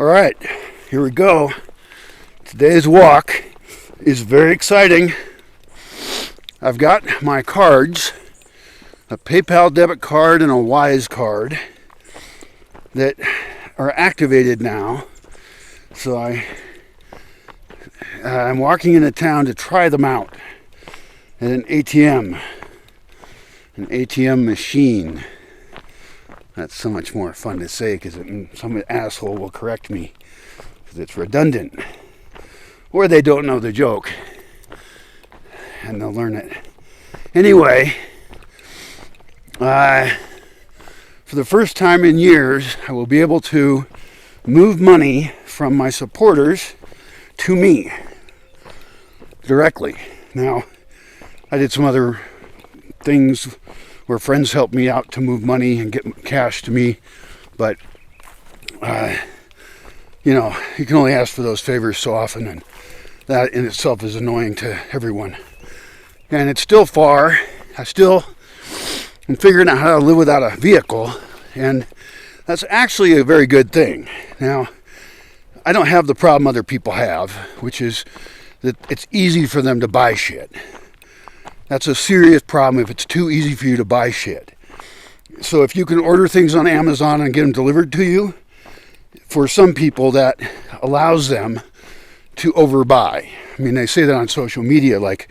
All right, here we go. Today's walk is very exciting. I've got my cards, a PayPal debit card and a Wise card that are activated now. So I'm walking into town to try them out at an ATM machine. That's so much more fun to say because some asshole will correct me because it's redundant. Or they don't know the joke and they'll learn it. Anyway, for the first time in years, I will be able to move money from my supporters to me directly. Now, I did some other things where friends helped me out to move money and get cash to me, but you can only ask for those favors so often, and that in itself is annoying to everyone. And it's still far. I'm figuring out how to live without a vehicle, and that's actually a very good thing. Now, I don't have the problem other people have, which is that it's easy for them to buy shit. That's a serious problem if it's too easy for you to buy shit. So if you can order things on Amazon and get them delivered to you, for some people that allows them to overbuy. I mean, they say that on social media, like,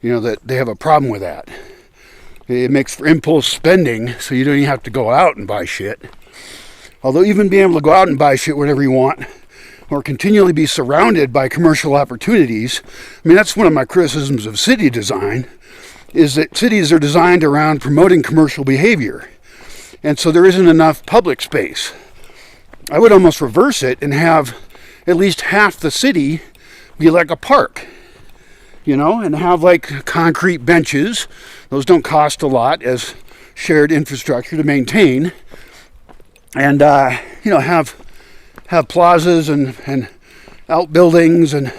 that they have a problem with that. It makes for impulse spending, so you don't even have to go out and buy shit. Although even being able to go out and buy shit whenever you want, or continually be surrounded by commercial opportunities, I mean, that's one of my criticisms of city design, is that cities are designed around promoting commercial behavior. And so there isn't enough public space. I would almost reverse it and have at least half the city be like a park, and have like concrete benches. Those don't cost a lot as shared infrastructure to maintain. And, have plazas and outbuildings. And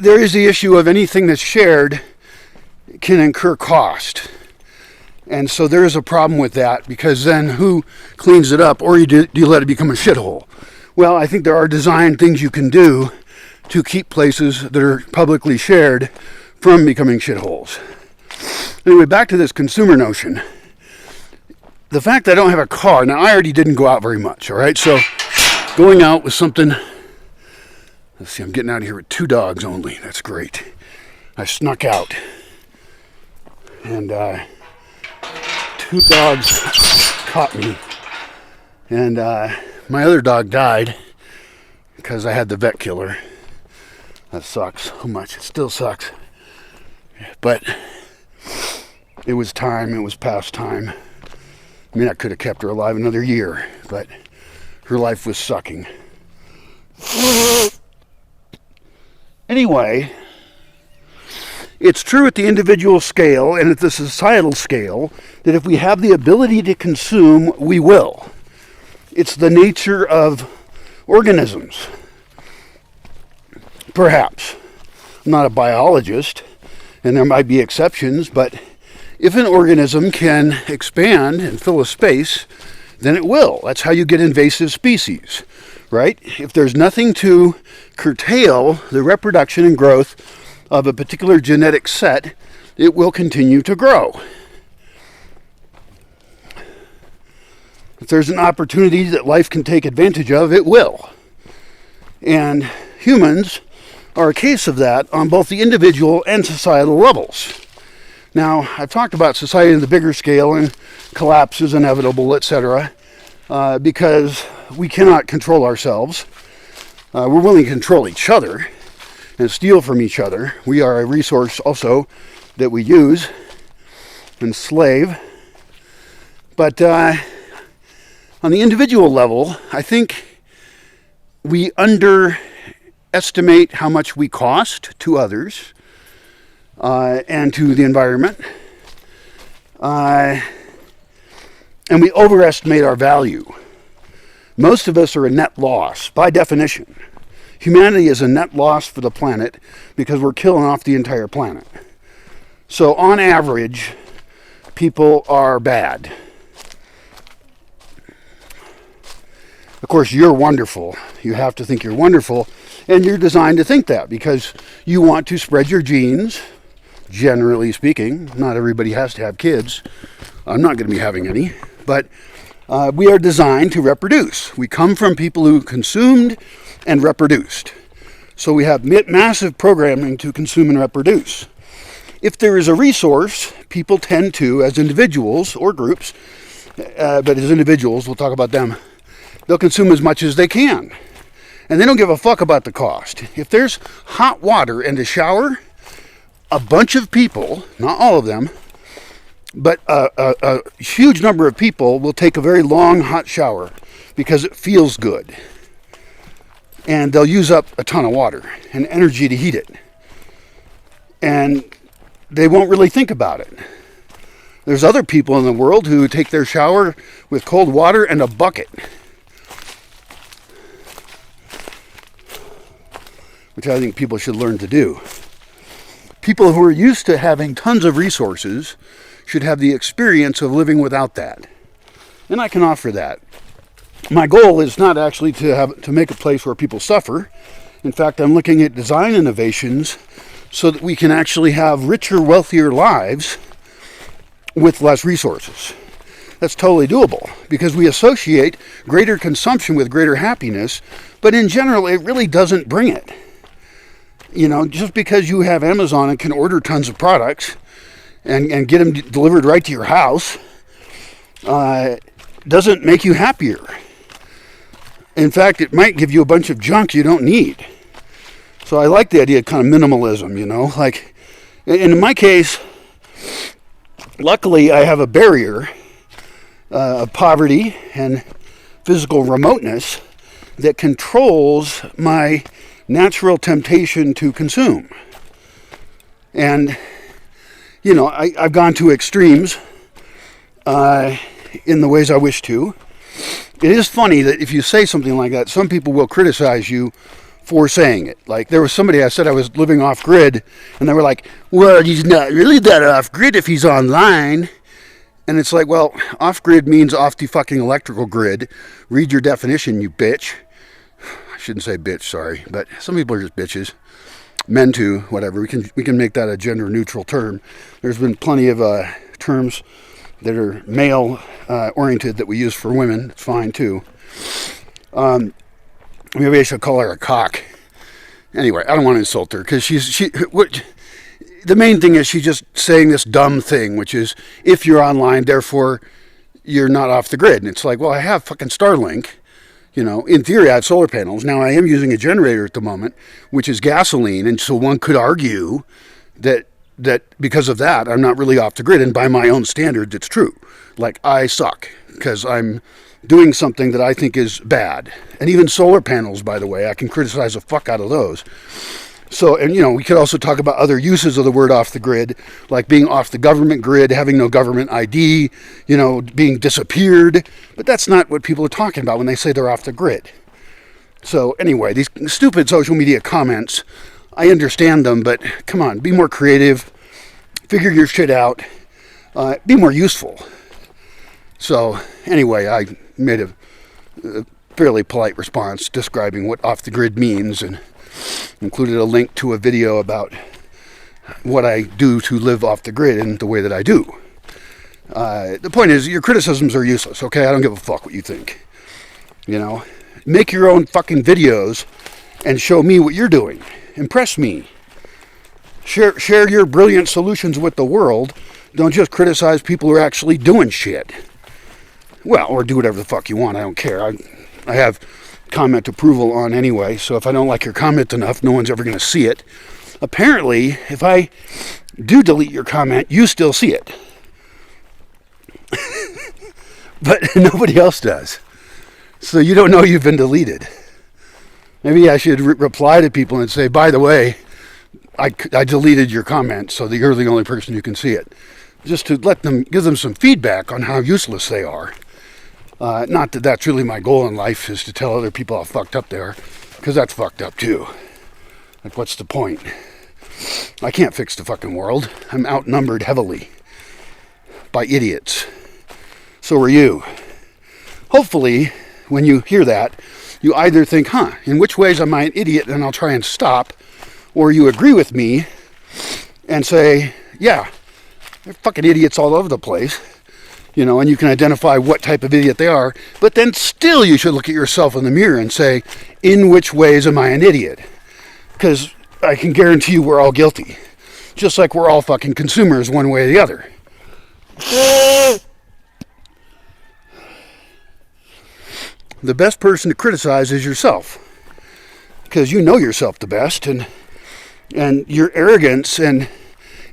there is the issue of anything that's shared can incur cost. And so there is a problem with that, because then who cleans it up, or do you let it become a shithole? Well, I think there are design things you can do to keep places that are publicly shared from becoming shitholes. Anyway, back to this consumer notion. The fact that I don't have a car, now I already didn't go out very much, all right? So going out with something, let's see, I'm getting out of here with 2 dogs only. That's great. I snuck out. And 2 dogs caught me. And my other dog died because I had the vet killer. That sucks so much. It still sucks. But it was time. It was past time. I mean, I could have kept her alive another year, but her life was sucking. Anyway, it's true at the individual scale and at the societal scale that if we have the ability to consume, we will. It's the nature of organisms. Perhaps. I'm not a biologist, and there might be exceptions, but if an organism can expand and fill a space, then it will. That's how you get invasive species, right? If there's nothing to curtail the reproduction and growth of a particular genetic set, it will continue to grow. If there's an opportunity that life can take advantage of, it will. And humans are a case of that on both the individual and societal levels. Now, I've talked about society on the bigger scale and collapse is inevitable, etc., because we cannot control ourselves. We're willing to control each other and steal from each other. We are a resource also that we use and slave. But on the individual level, I think we underestimate how much we cost to others and to the environment. And we overestimate our value. Most of us are a net loss, by definition. Humanity is a net loss for the planet because we're killing off the entire planet. So on average, people are bad. course, you're wonderful. You have to think you're wonderful, and you're designed to think that because you want to spread your genes, generally speaking. Not everybody has to have kids. I'm not going to be having any, but we are designed to reproduce. We come from people who consumed and reproduced. So we have massive programming to consume and reproduce. If there is a resource, people tend to, as individuals or groups, but as individuals, we'll talk about them, they'll consume as much as they can. And they don't give a fuck about the cost. If there's hot water and a shower, a bunch of people, not all of them, but a huge number of people will take a very long hot shower because it feels good. And they'll use up a ton of water and energy to heat it. And they won't really think about it. There's other people in the world who take their shower with cold water and a bucket, which I think people should learn to do. People who are used to having tons of resources should have the experience of living without that. And I can offer that. My goal is not actually to make a place where people suffer. In fact, I'm looking at design innovations so that we can actually have richer, wealthier lives with less resources. That's totally doable because we associate greater consumption with greater happiness, but in general, it really doesn't bring it. You know, just because you have Amazon and can order tons of products and get them delivered right to your house doesn't make you happier. In fact, it might give you a bunch of junk you don't need. So I like the idea of kind of minimalism, you know. Like, in my case, luckily I have a barrier of poverty and physical remoteness that controls my natural temptation to consume. And, you know, I've gone to extremes in the ways I wish to. It is funny that if you say something like that, some people will criticize you for saying it. Like, there was somebody, I said I was living off-grid, and they were like, well, he's not really that off-grid if he's online. And it's like, well, off-grid means off the fucking electrical grid. Read your definition, you bitch. I shouldn't say bitch, sorry, but some people are just bitches. Men too, whatever. We can make that a gender-neutral term. There's been plenty of terms that are male-oriented that we use for women. It's fine, too. Maybe I should call her a cock. Anyway, I don't want to insult her, because the main thing is she's just saying this dumb thing, which is, if you're online, therefore, you're not off the grid. And it's like, well, I have fucking Starlink. You know, in theory, I have solar panels. Now, I am using a generator at the moment, which is gasoline, and so one could argue that because of that, I'm not really off the grid, and by my own standards, it's true. Like, I suck, because I'm doing something that I think is bad. And even solar panels, by the way, I can criticize the fuck out of those. So, and you know, we could also talk about other uses of the word off the grid, like being off the government grid, having no government ID, you know, being disappeared. But that's not what people are talking about when they say they're off the grid. So anyway, these stupid social media comments, I understand them, but come on, be more creative, figure your shit out, be more useful. So anyway, I made a fairly polite response describing what off the grid means and included a link to a video about what I do to live off the grid and the way that I do. The point is, your criticisms are useless, okay? I don't give a fuck what you think. You know? Make your own fucking videos and show me what you're doing. Impress me. Share your brilliant solutions with the world. Don't just criticize people who are actually doing shit. Well, or do whatever the fuck you want. I don't care. I have comment approval on anyway, so if I don't like your comment enough, no one's ever going to see it. Apparently, if I do delete your comment, you still see it. But nobody else does. So you don't know you've been deleted. Maybe I should reply to people and say, by the way, I deleted your comment so that you're the only person who can see it. Just to give them some feedback on how useless they are. Not that that's really my goal in life, is to tell other people how fucked up they are, because that's fucked up too. Like, what's the point? I can't fix the fucking world. I'm outnumbered heavily by idiots. So are you. Hopefully, when you hear that, you either think, in which ways am I an idiot, and I'll try and stop, or you agree with me and say, yeah, they're fucking idiots all over the place, and you can identify what type of idiot they are, but then still you should look at yourself in the mirror and say, in which ways am I an idiot? Because I can guarantee you we're all guilty. Just like we're all fucking consumers one way or the other. The best person to criticize is yourself. Because you know yourself the best, and your arrogance and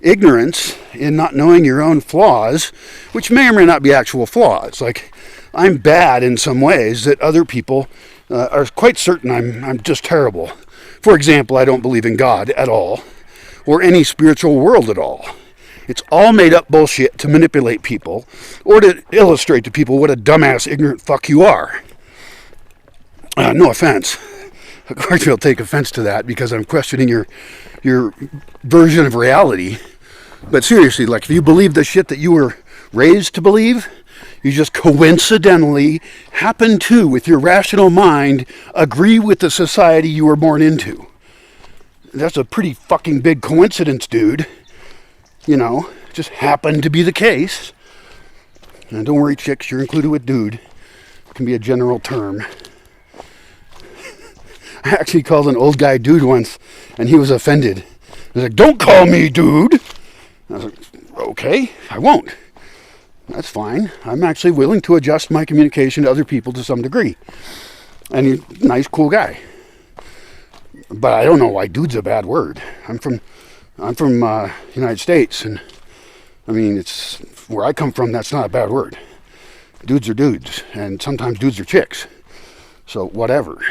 ignorance in not knowing your own flaws, which may or may not be actual flaws. Like, I'm bad in some ways that other people are quite certain I'm just terrible. For example, I don't believe in God at all, or any spiritual world at all. It's all made up bullshit to manipulate people, or to illustrate to people what a dumbass, ignorant fuck you are. No offense. Of course you'll take offense to that because I'm questioning your version of reality. But seriously, like, if you believe the shit that you were raised to believe, you just coincidentally happen to, with your rational mind, agree with the society you were born into. That's a pretty fucking big coincidence, dude. Just happened to be the case. And don't worry, chicks, you're included with dude. It can be a general term. I actually called an old guy dude once, and he was offended. He was like, don't call me dude. I was like, okay, I won't. That's fine. I'm actually willing to adjust my communication to other people to some degree. And he's a nice, cool guy. But I don't know why dude's a bad word. I'm from United States, and I mean, it's where I come from. That's not a bad word. Dudes are dudes, and sometimes dudes are chicks. So whatever.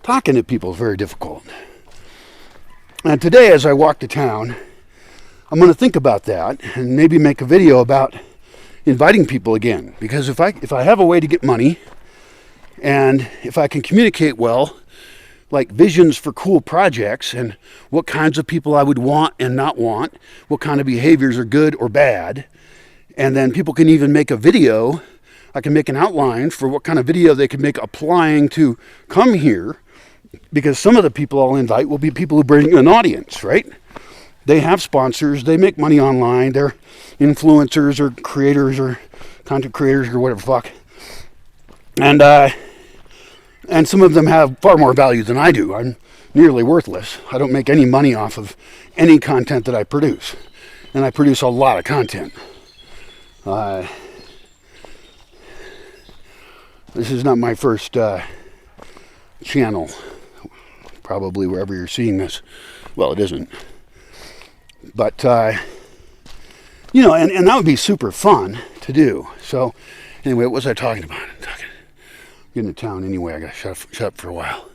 Talking to people is very difficult. And today, as I walk to town, I'm going to think about that and maybe make a video about inviting people again. Because if I have a way to get money, and if I can communicate well, like visions for cool projects and what kinds of people I would want and not want, what kind of behaviors are good or bad, and then people can even make a video. I can make an outline for what kind of video they can make applying to come here, because some of the people I'll invite will be people who bring an audience, right? They have sponsors, they make money online, they're influencers or creators or content creators or whatever fuck. And some of them have far more value than I do. I'm nearly worthless. I don't make any money off of any content that I produce. And I produce a lot of content. This is not my first channel. Probably wherever you're seeing this. Well, it isn't. But, and that would be super fun to do. So, anyway, what was I talking about? Getting to town anyway. I got to shut up for a while.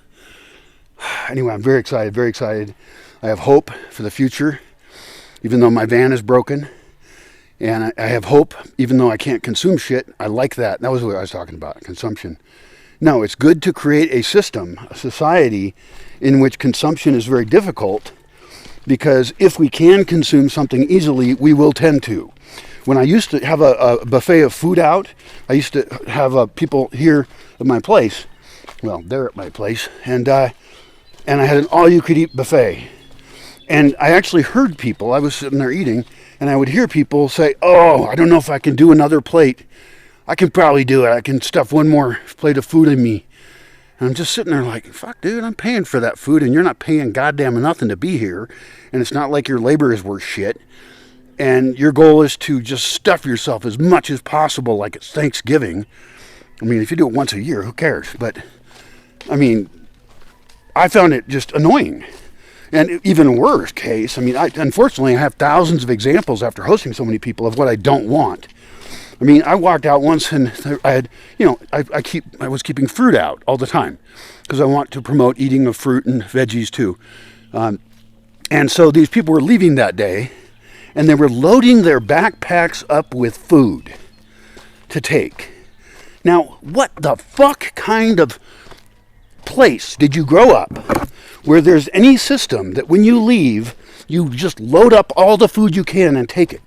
Anyway, I'm very excited, very excited. I have hope for the future, even though my van is broken. And I have hope, even though I can't consume shit. I like that. That was what I was talking about, consumption. No, it's good to create a system, a society, in which consumption is very difficult, because if we can consume something easily, we will tend to. When I used to have a buffet of food out, I used to have people here at my place. Well, they're at my place. And I had an all-you-could-eat buffet. And I actually heard people, I was sitting there eating, and I would hear people say, oh, I don't know if I can do another plate. I can probably do it. I can stuff one more plate of food in me. And I'm just sitting there like, fuck, dude, I'm paying for that food, and you're not paying goddamn nothing to be here. And it's not like your labor is worth shit. And your goal is to just stuff yourself as much as possible like it's Thanksgiving. I mean, if you do it once a year, who cares? But, I mean, I found it just annoying. And even worse case, I mean, unfortunately, I have thousands of examples after hosting so many people of what I don't want. I mean, I walked out once and I had, I was keeping fruit out all the time because I want to promote eating of fruit and veggies too. And so these people were leaving that day, and they were loading their backpacks up with food to take. Now, what the fuck kind of place did you grow up where there's any system that when you leave, you just load up all the food you can and take it?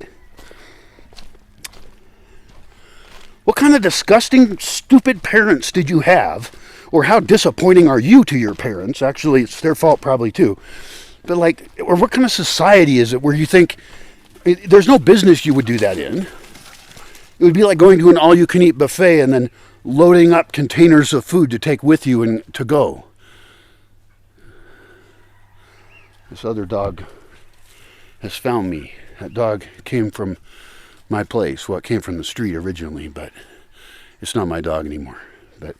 What kind of disgusting, stupid parents did you have? Or how disappointing are you to your parents? Actually, it's their fault probably too. But like, or what kind of society is it where you think there's no business you would do that in? It would be like going to an all-you-can-eat buffet and then loading up containers of food to take with you and to go. This other dog has found me. That dog came from my place. Well, it came from the street originally, but it's not my dog anymore. But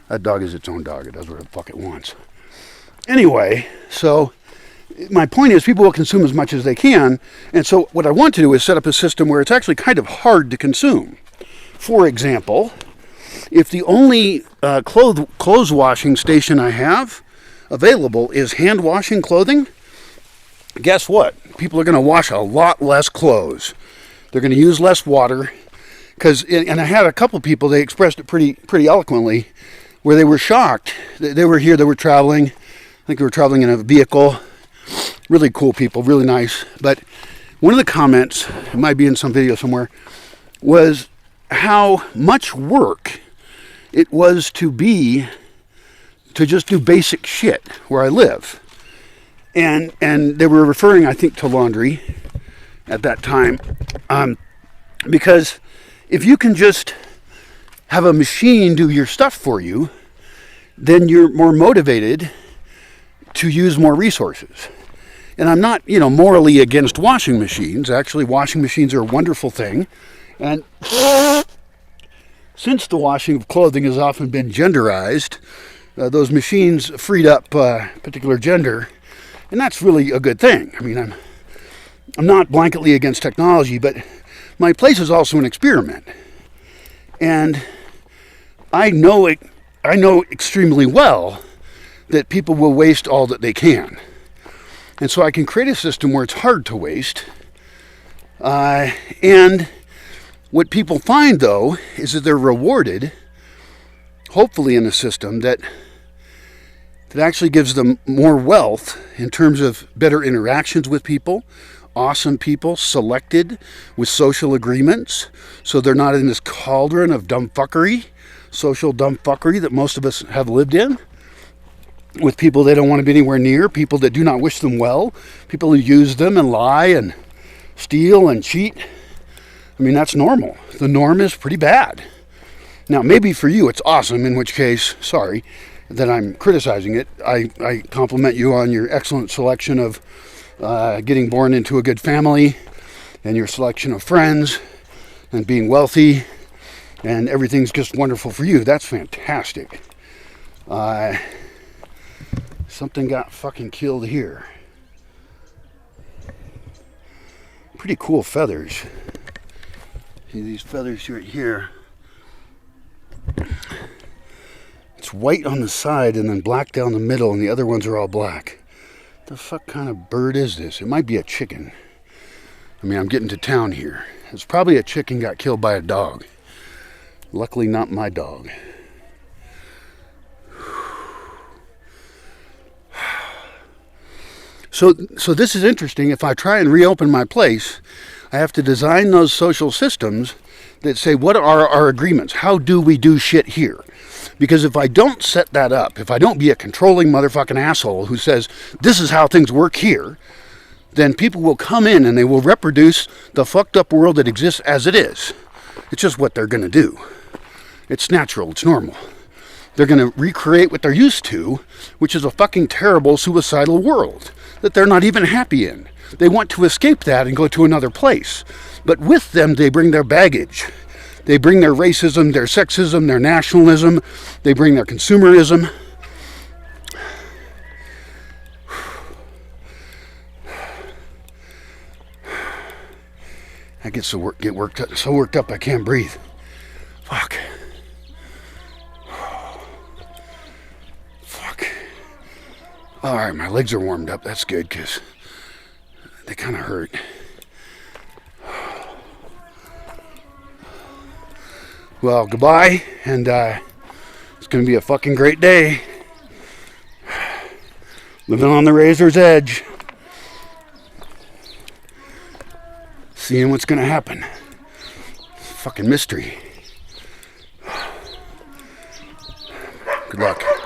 that dog is its own dog. It does what the fuck it wants. Anyway, so my point is people will consume as much as they can. And so what I want to do is set up a system where it's actually kind of hard to consume. For example, if the only clothes washing station I have available is hand washing clothing, guess what? People are going to wash a lot less clothes. They're going to use less water. And I had a couple people, they expressed it pretty eloquently, where they were shocked. They were here, they were traveling. I think they were traveling in a vehicle. Really cool people, really nice. But one of the comments, it might be in some video somewhere, was how much work it was to just do basic shit where I live. And they were referring, I think, to laundry at that time. Because if you can just have a machine do your stuff for you, then you're more motivated to use more resources. And I'm not, morally against washing machines. Actually, washing machines are a wonderful thing. And since the washing of clothing has often been genderized, those machines freed up particular gender. And that's really a good thing. I mean, I'm not blanketly against technology, but my place is also an experiment. And I know extremely well that people will waste all that they can. And so I can create a system where it's hard to waste. And what people find, though, is that they're rewarded, hopefully in a system that actually gives them more wealth in terms of better interactions with people, awesome people selected with social agreements, so they're not in this cauldron of dumbfuckery, social dumbfuckery that most of us have lived in, with people they don't want to be anywhere near, people that do not wish them well, people who use them and lie and steal and cheat. I mean, that's normal. The norm is pretty bad. Now, maybe for you it's awesome, in which case, sorry that I'm criticizing it. I compliment you on your excellent selection of getting born into a good family and your selection of friends and being wealthy, and everything's just wonderful for you. That's fantastic. Something got fucking killed here. Pretty cool feathers. See these feathers right here. It's white on the side and then black down the middle, and the other ones are all black. What the fuck kind of bird is this? It might be a chicken. I mean, I'm getting to town here. It's probably a chicken got killed by a dog. Luckily not my dog. So this is interesting. If I try and reopen my place, I have to design those social systems that say, what are our agreements? How do we do shit here? Because if I don't set that up, if I don't be a controlling motherfucking asshole who says, this is how things work here, then people will come in and they will reproduce the fucked up world that exists as it is. It's just what they're going to do. It's natural. It's normal. They're going to recreate what they're used to, which is a fucking terrible suicidal world that they're not even happy in. They want to escape that and go to another place. But with them, they bring their baggage. They bring their racism, their sexism, their nationalism. They bring their consumerism. I get so worked up I can't breathe. Fuck. Fuck. All right, my legs are warmed up. That's good because they kind of hurt. Well, goodbye, and it's going to be a fucking great day. Living on the razor's edge. Seeing what's going to happen. Fucking mystery. Good luck.